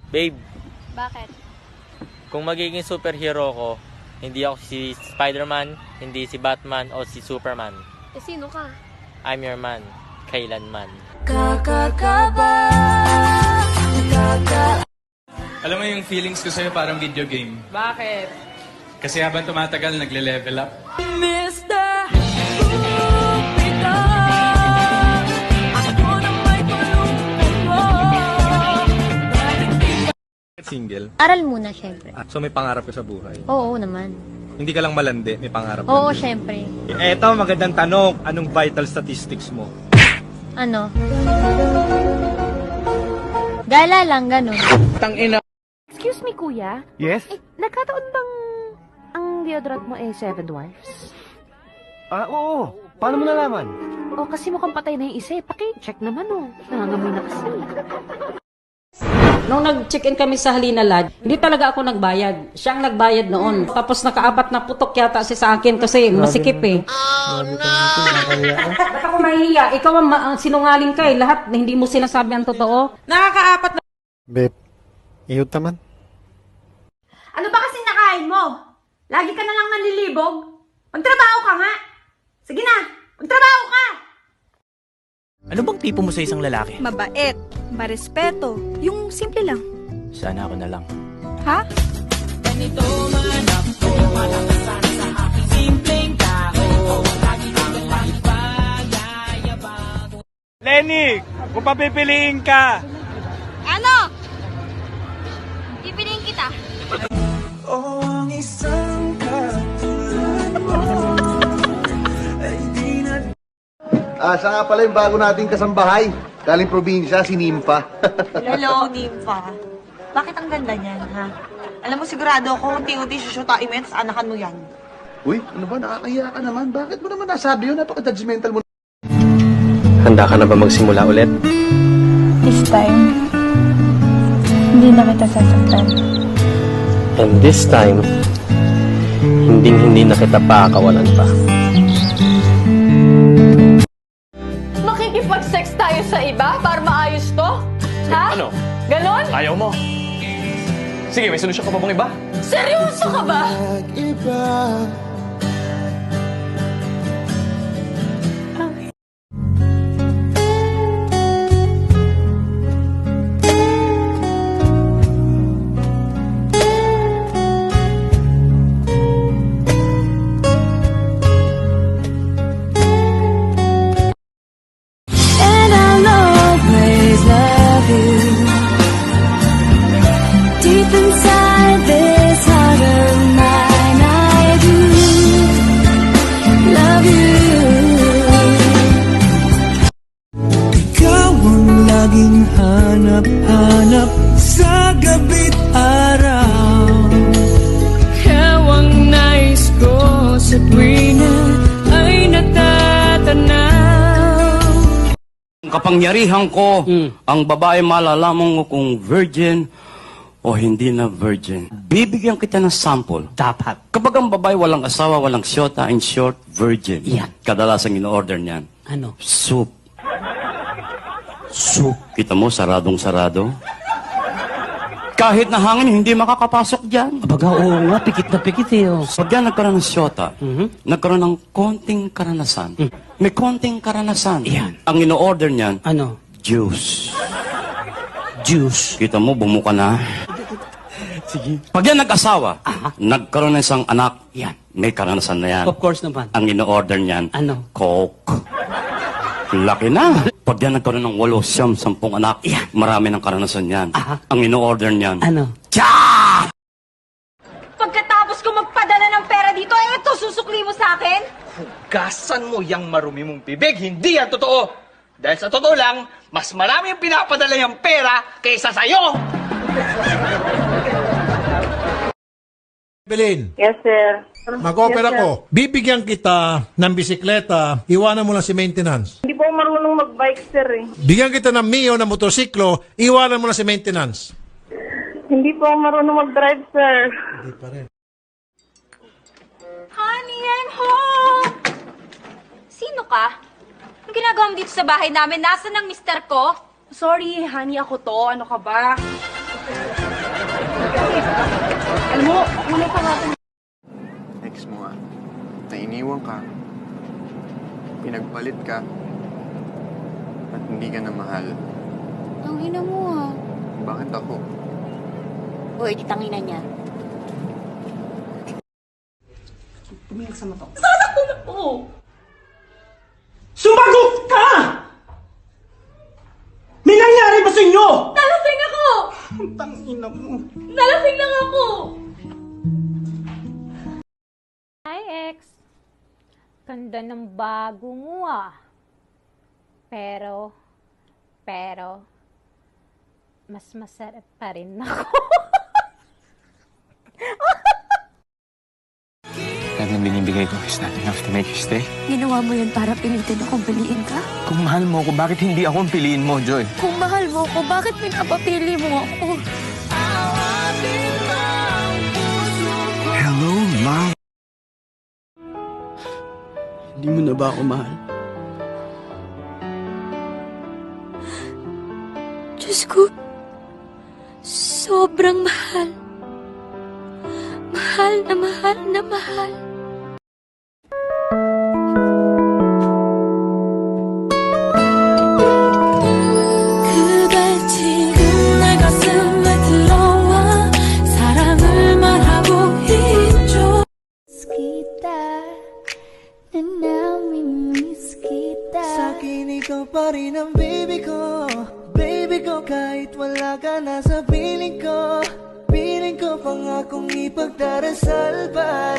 Babe, Bakit? kung magiging superhero ko, hindi ako si Spider-Man, hindi si Batman o si Superman. Eh, sino ka? I'm your man, kailanman. Alam mo yung feelings ko sa'yo parang video game. Bakit? Kasi habang tumatagal, nagle-level up. Single. Aral muna, syempre. So may pangarap ka sa buhay. Oo naman. Hindi ka lang malandi, may pangarap ka. Oo, syempre. Eto, magandang tanong. Anong vital statistics mo? Ano? Gala lang, ganun. Excuse me, kuya. Yes? Nagkataon bang ang deodorant mo eh 7 Dwarfs? Oo. Paano mo nalaman? O kasi mukhang patay na yung isa eh. Paki-check naman oh. Nangangamoy na kasi. Nung nag-check-in kami sa Halina Lodge, hindi talaga ako nagbayad. Siya ang nagbayad noon. Tapos nakaapat na putok yata siya sa akin kasi masikip eh. Oh, no! Ba't ako mahihiya? Ikaw ang sinungaling ka eh. Lahat na hindi mo sinasabi ang totoo. Nakakaapat na... Babe, iyot naman. Ano ba kasi nakain mo? Lagi ka na lang nanlilibog? Magtrabaho ka nga! Sige na! Magtrabaho ka! Ano bang tipo mo sa isang lalaki? Mabait, marespeto, yung simple lang. Sana ako na lang. Ha? Lenny, kung papipiliin ka. Ano? Pipiliin kita. Siya nga pala yung bago nating kasambahay. Galing probinsya, si Nimpa. Hello, Nympha. Bakit ang ganda niyan, ha? Alam mo, sigurado ako, unti-unti susutain mo yan, tapos anakan mo yan. Uy, ano ba? Nakakahiya ka naman. Bakit mo naman nasabi yun? Napaka-judgmental mo. Handa ka na ba magsimula ulit? This time, hindi na kita sasaktan. And this time, hindi na kita pakakawalan pa. Makikipag-sex tayo sa iba para maayos to? Ha? Ano? Ganon? Ayaw mo. Sige, may solusyon ka pa bang iba? Seryoso ka ba? And I'll always love you. Deep inside this heart of mine, I do love you. Ikaw ang laging hanap-hanap sa gabi't araw. Ikaw ang nais ko sa tuwina ay natatanaw. Kapangyarihan ko, ang babae malalaman mo kung virgin o hindi na virgin. Bibigyan kita ng sample. Dapat. Kapag ang babae walang asawa, walang syota, in short, virgin. Yan. Kadalasang in-order niyan. Ano? Soup. Soup. Kita mo, saradong-sarado. Kahit na hangin, hindi makakapasok dyan. Baga, oo nga, pikit na pikit eh. Oh. Pag yan nagkaroon ng syota, nagkaroon ng konting karanasan. May konting karanasan. Yan. Ang in-order niyan, Ano? juice. Juice. Kita mo, bumuka na. Sige. Pag yan nag-asawa, nagkaroon ng isang anak, Yan. may karanasan na yan. Of course naman. Ang in-order niyan, Ano? Coke. Laki na. Pag yan nagkaroon ng 8, 10 anak, marami ng karanasan yan. Ang in-order niyan, Ano? Pagkatapos ko magpadala ng pera dito, eto, susukli mo sa akin? Hugasan mo yung marumi mong bibig. Hindi yan totoo. Dahil sa totoo lang, mas marami yung pinapadala yung pera kaysa sa'yo. Belin, Yes, sir. mag-opera ko. Bibigyan kita ng bisikleta, iwanan mo lang si maintenance. Hindi po ako marunong mag-bike, sir, eh. Bigyan kita ng Mio na motorsiklo, iwanan mo lang si maintenance. Hindi po ako marunong mag-drive, sir. Hindi pa rin. Honey, I'm home! Sino ka? Ang ginagawa mo dito sa bahay namin? Nasaan ang mister ko? Sorry, honey, ako to. Ano ka ba? Alam mo, una pa nga Ex mo ah, na iniwan ka, pinagpalit ka, at hindi ka na mahal. Ang ina mo ah. Bakit ako? Uy, di tangina niya. Tumingin sa mata. Sumagot ka! May nangyari ba sa inyo? Nalasing ako! Ang tangina mo. Nalasing lang ako! Hi, ex. Ganda ng bago mo ah. Pero, mas masarap pa rin ako. Lahat ng binibigay ko is not enough to make you stay. Ginawa mo yun para pilitin akong piliin ka? Kung mahal mo ako, bakit hindi ako ang piliin mo, Joy? Kung mahal mo ko, bakit pinapapili mo ako? Hello, Mom. Hindi mo na ba ako mahal? Diyos ko, sobrang mahal. Mahal na mahal na mahal. 그대 지금 내 가슴에 들어와 사랑을 말하고 있죠. Miss kita, na nami-miss kita. Sa'kin ikaw pa rin ang baby ko. Baby ko kahit wala ka na sa piling ko. Piling ko pangakong ipagdarasal pa